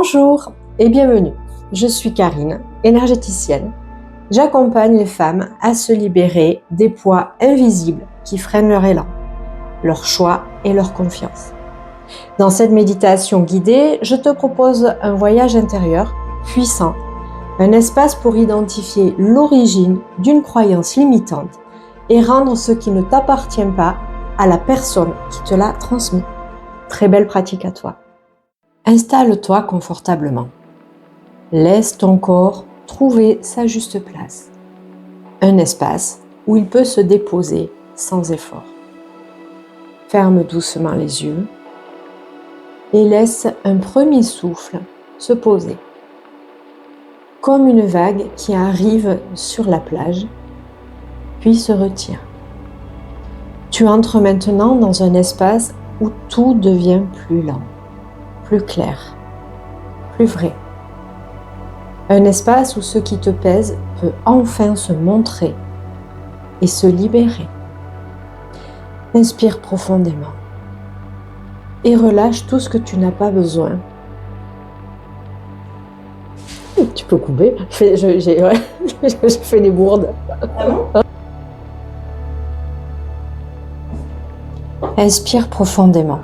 Bonjour et bienvenue, je suis Karine, énergéticienne. J'accompagne les femmes à se libérer des poids invisibles qui freinent leur élan, leur choix et leur confiance. Dans cette méditation guidée, je te propose un voyage intérieur puissant, un espace pour identifier l'origine d'une croyance limitante et rendre ce qui ne t'appartient pas à la personne qui te l'a transmis. Très belle pratique à toi. Installe-toi confortablement. Laisse ton corps trouver sa juste place. Un espace où il peut se déposer sans effort. Ferme doucement les yeux et laisse un premier souffle se poser. Comme une vague qui arrive sur la plage, puis se retire. Tu entres maintenant dans un espace où tout devient plus lent, plus clair, plus vrai. Un espace où ce qui te pèse peut enfin se montrer et se libérer. Inspire profondément et relâche tout ce que tu n'as pas besoin. Tu peux couper, j'ai fait des bourdes. Ah bon ? Inspire profondément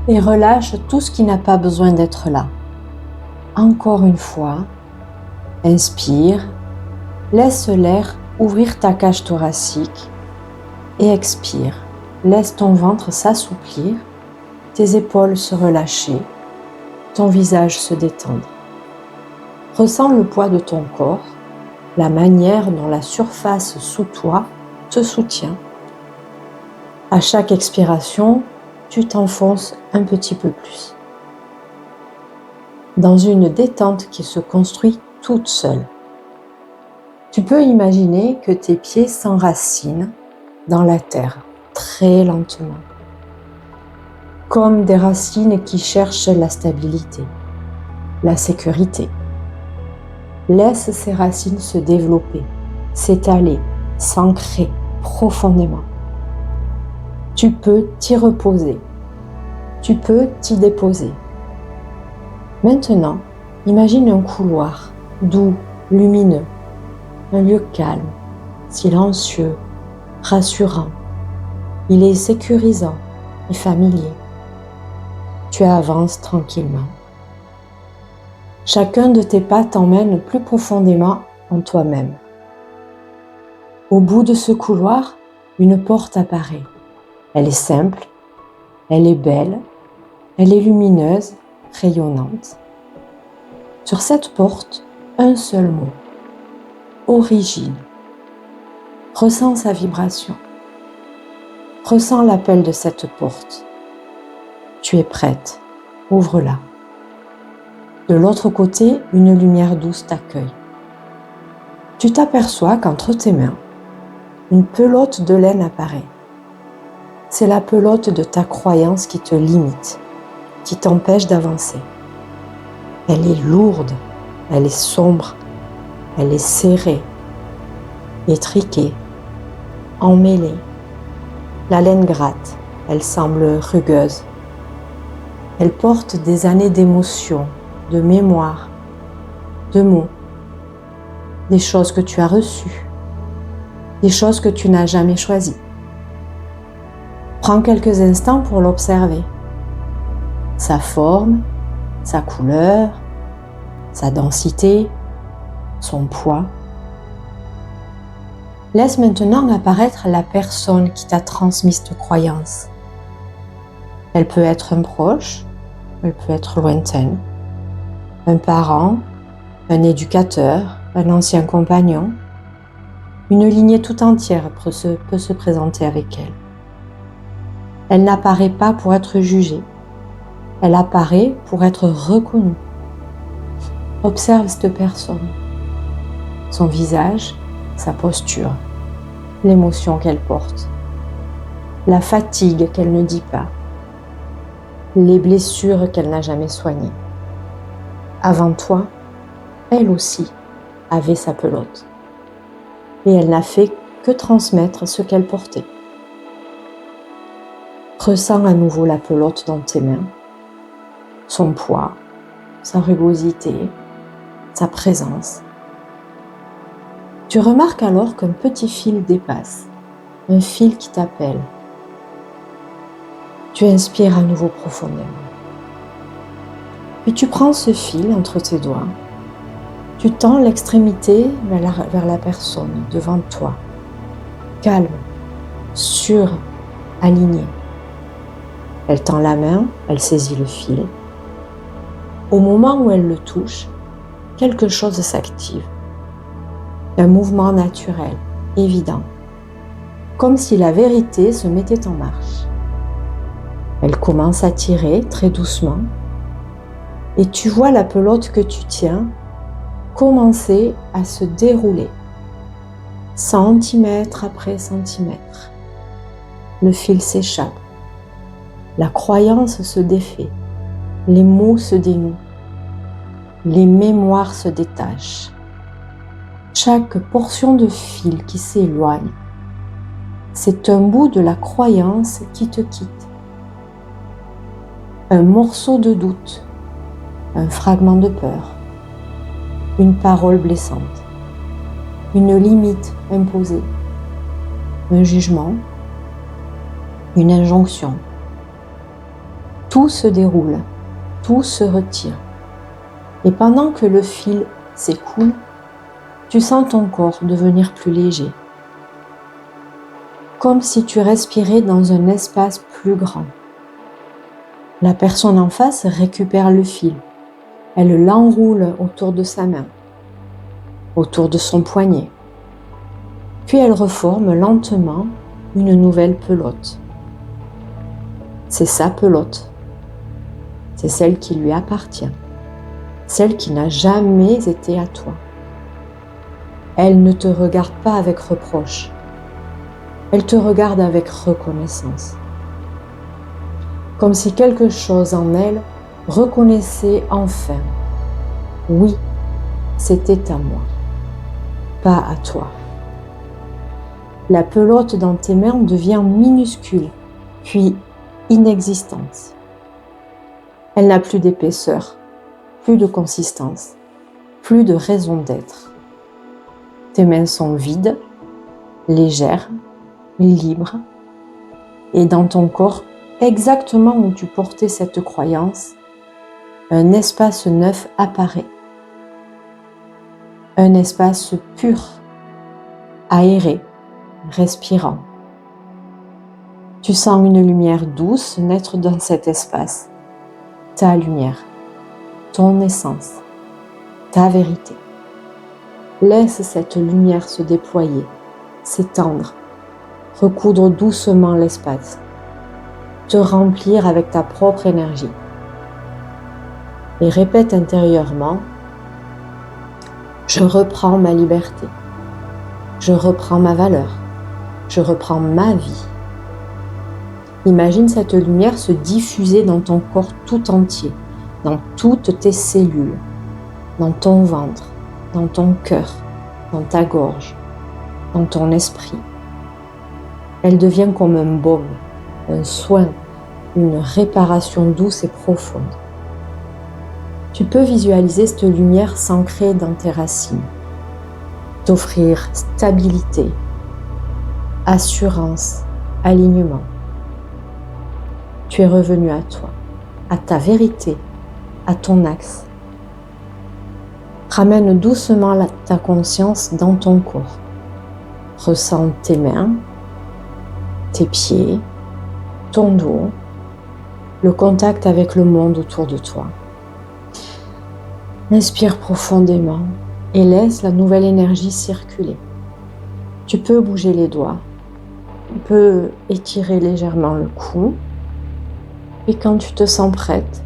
et relâche tout ce qui n'a pas besoin d'être là. Encore une fois, inspire, laisse l'air ouvrir ta cage thoracique et expire. Laisse ton ventre s'assouplir, tes épaules se relâcher, ton visage se détendre. Ressens le poids de ton corps, la manière dont la surface sous toi te soutient. À chaque expiration, tu t'enfonces un petit peu plus. Dans une détente qui se construit toute seule. Tu peux imaginer que tes pieds s'enracinent dans la terre très lentement, comme des racines qui cherchent la stabilité, la sécurité. Laisse ces racines se développer, s'étaler, s'ancrer profondément. Tu peux t'y reposer, tu peux t'y déposer. Maintenant, imagine un couloir doux, lumineux, un lieu calme, silencieux, rassurant. Il est sécurisant et familier. Tu avances tranquillement. Chacun de tes pas t'emmène plus profondément en toi-même. Au bout de ce couloir, une porte apparaît. Elle est simple, elle est belle, elle est lumineuse, rayonnante. Sur cette porte, un seul mot. Origine. Ressens sa vibration. Ressens l'appel de cette porte. Tu es prête. Ouvre-la. De l'autre côté, une lumière douce t'accueille. Tu t'aperçois qu'entre tes mains, une pelote de laine apparaît. C'est la pelote de ta croyance qui te limite, qui t'empêche d'avancer. Elle est lourde, elle est sombre, elle est serrée, étriquée, emmêlée. La laine gratte, elle semble rugueuse. Elle porte des années d'émotions, de mémoire, de mots, des choses que tu as reçues, des choses que tu n'as jamais choisies. Prends quelques instants pour l'observer. Sa forme, sa couleur, sa densité, son poids. Laisse maintenant apparaître la personne qui t'a transmis cette croyance. Elle peut être un proche, elle peut être lointaine, un parent, un éducateur, un ancien compagnon. Une lignée tout entière peut se présenter avec elle. Elle n'apparaît pas pour être jugée. Elle apparaît pour être reconnue. Observe cette personne, son visage, sa posture, l'émotion qu'elle porte, la fatigue qu'elle ne dit pas, les blessures qu'elle n'a jamais soignées. Avant toi, elle aussi avait sa pelote. Et elle n'a fait que transmettre ce qu'elle portait. Ressens à nouveau la pelote dans tes mains, son poids, sa rugosité, sa présence. Tu remarques alors qu'un petit fil dépasse, un fil qui t'appelle. Tu inspires à nouveau profondément. Puis tu prends ce fil entre tes doigts, tu tends l'extrémité vers la personne devant toi, calme, sûre, alignée. Elle tend la main, elle saisit le fil. Au moment où elle le touche, quelque chose s'active. Un mouvement naturel, évident, comme si la vérité se mettait en marche. Elle commence à tirer très doucement et tu vois la pelote que tu tiens commencer à se dérouler, centimètre après centimètre. Le fil s'échappe, la croyance se défait, les mots se dénouent, les mémoires se détachent. Chaque portion de fil qui s'éloigne, c'est un bout de la croyance qui te quitte. Un morceau de doute, un fragment de peur, une parole blessante, une limite imposée, un jugement, une injonction. Tout se déroule, tout se retire. Et pendant que le fil s'écoule, tu sens ton corps devenir plus léger, comme si tu respirais dans un espace plus grand. La personne en face récupère le fil. Elle l'enroule autour de sa main, autour de son poignet. Puis elle reforme lentement une nouvelle pelote. C'est sa pelote. C'est celle qui lui appartient. Celle qui n'a jamais été à toi. Elle ne te regarde pas avec reproche. Elle te regarde avec reconnaissance. Comme si quelque chose en elle reconnaissait enfin, oui, c'était à moi, pas à toi. La pelote dans tes mains devient minuscule, puis inexistante. Elle n'a plus d'épaisseur, plus de consistance, plus de raison d'être. Tes mains sont vides, légères, libres, et dans ton corps, exactement où tu portais cette croyance, un espace neuf apparaît. Un espace pur, aéré, respirant. Tu sens une lumière douce naître dans cet espace. Ta lumière, ton essence, ta vérité. Laisse cette lumière se déployer, s'étendre, recoudre doucement l'espace, te remplir avec ta propre énergie. Et répète intérieurement, je reprends ma liberté, je reprends ma valeur, je reprends ma vie. Imagine cette lumière se diffuser dans ton corps tout entier, dans toutes tes cellules, dans ton ventre, dans ton cœur, dans ta gorge, dans ton esprit. Elle devient comme un baume, un soin, une réparation douce et profonde. Tu peux visualiser cette lumière s'ancrer dans tes racines, t'offrir stabilité, assurance, alignement. Tu es revenu à toi, à ta vérité, à ton axe. Ramène doucement ta conscience dans ton corps. Ressens tes mains, tes pieds, ton dos, le contact avec le monde autour de toi. Inspire profondément et laisse la nouvelle énergie circuler. Tu peux bouger les doigts, tu peux étirer légèrement le cou et quand tu te sens prête,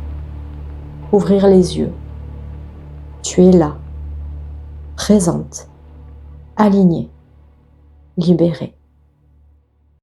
ouvrir les yeux. Tu es là, présente, alignée, libérée.